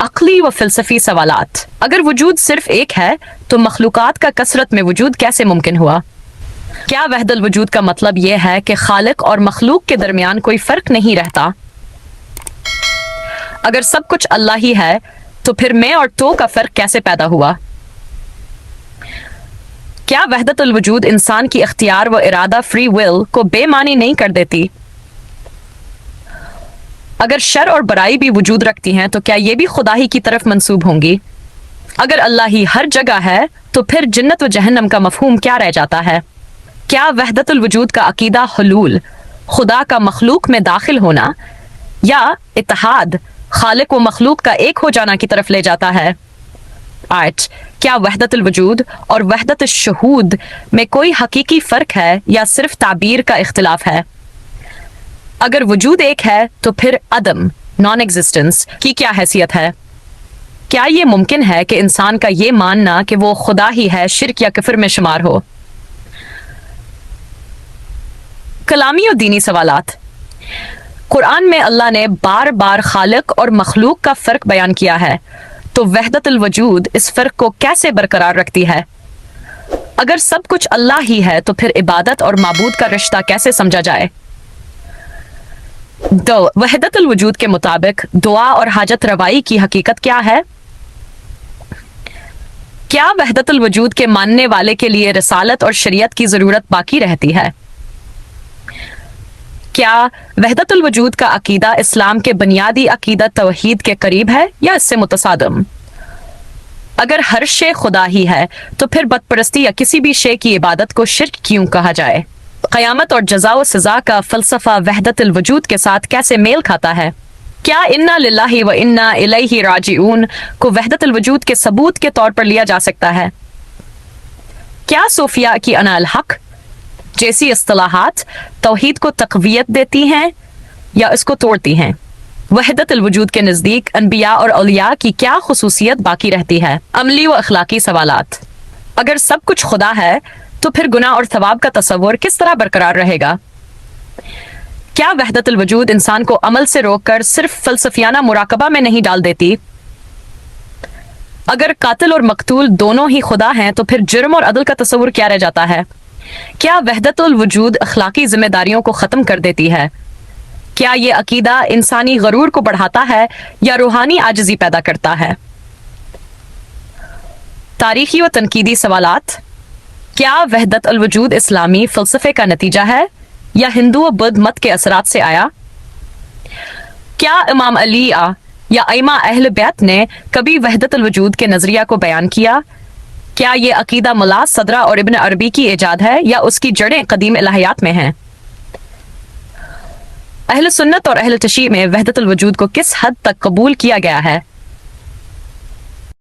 अक्ली व फ़िलसफ़ी सवालात। अगर वजूद सिर्फ एक है तो मखलूक़ात का कसरत में वजूद कैसे मुमकिन हुआ? क्या वहदल वजूद का मतलब यह है कि खालिक और मखलूक के दरमियान कोई फ़र्क नहीं रहता? अगर सब कुछ अल्लाह ही है तो फिर मैं और तो का फ़र्क कैसे पैदा हुआ? क्या वहदतुल वजूद इंसान की इख्तियार व इरादा फ्री विल को बेमानी नहीं कर देती? अगर शर और बुराई भी वजूद रखती हैं तो क्या ये भी खुदा ही की तरफ मंसूब होंगी? अगर अल्लाह ही हर जगह है तो फिर जन्नत व जहन्नम का मफहूम क्या रह जाता है? क्या वहदतुल वजूद का अकीदा हुलूल, खुदा का मखलूक में दाखिल होना, या इत्तेहाद, खालिक व मखलूक का एक हो जाना की तरफ ले जाता है? 8. क्या वहदतुल वजूद और वहदत शुहूद में कोई हकीकी फ़र्क है या सिर्फ ताबीर का इख्तिलाफ है? अगर वजूद एक है तो फिर अदम, नॉन एग्जिस्टेंस की क्या हैसियत है? क्या ये मुमकिन है कि इंसान का ये मानना कि वो खुदा ही है शिर्क या किफर में शुमार हो? कलामी और दीनी सवालात। कुरान में अल्लाह ने बार बार खालिक और मखलूक का फ़र्क बयान किया है, तो वहदतुल वजूद इस फ़र्क को कैसे बरकरार रखती है? अगर सब कुछ अल्लाह ही है तो फिर इबादत और माबूद का रिश्ता कैसे समझा जाए? वहदतुल वजूद के मुताबिक दुआ और हाजत रवाई की हकीकत क्या है? क्या वहदतुल वजूद के मानने वाले के लिए रिसालत और शरीयत की ज़रूरत बाकी रहती है? क्या वहदतुल वजूद का अकीदा इस्लाम के बुनियादी अकीदा तौहीद के करीब है या इससे मुतसादिम? अगर हर शे खुदा ही है तो फिर बदपरस्ती या किसी भी शे की इबादत को शिर्क क्यों कहा जाए? क़यामत और जज़ा व सज़ा का फ़लसफ़ा वहदतुल वजूद के साथ कैसे मेल खाता है? क्या इन्ना लिल्लाहि व इन्ना इलैहि राजिऊन को वहदतुल वजूद के सबूत के तौर पर लिया जा सकता है? क्या सूफिया की अना अल हक जैसी इस्तिलाहात तौहीद को तक़वियत देती हैं या इसको तोड़ती हैं? वहदतुल वजूद के नज़दीक अनबिया और औलिया की क्या खुसूसियत बाकी रहती है? अमली व अखलाकी सवालात। अगर सब कुछ खुदा है तो फिर गुनाह और सवाब का तसव्वुर किस तरह बरकरार रहेगा? क्या वहदतुल वजूद इंसान को अमल से रोककर सिर्फ फ़लसफ़ियाना मुराकबा में नहीं डाल देती? अगर कातिल और मकतूल दोनों ही खुदा हैं तो फिर जुर्म और अदल का तसव्वुर क्या रह जाता है? क्या वहदतुल वजूद अखलाकी जिम्मेदारियों को ख़त्म कर देती है? क्या ये अकीदा इंसानी गरूर को बढ़ाता है या रूहानी आजिज़ी पैदा करता है? तारीखी व तनकीदी सवालात। क्या वहदतुल वजूद इस्लामी फ़लसफ़े का नतीजा है या हिंदू व बुद्ध मत के असरात से आया? क्या इमाम अली या अइमा अहल बैत ने कभी वहदतुल वजूद के नज़रिया को बयान किया? क्या ये अकीदा मुला सदरा और इब्न अरबी की इजाद है या उसकी जड़ें कदीम इलाहियात में हैं? अहल सुन्नत और अहल तशीह में वहदतुल वजूद को किस हद तक कबूल किया गया है?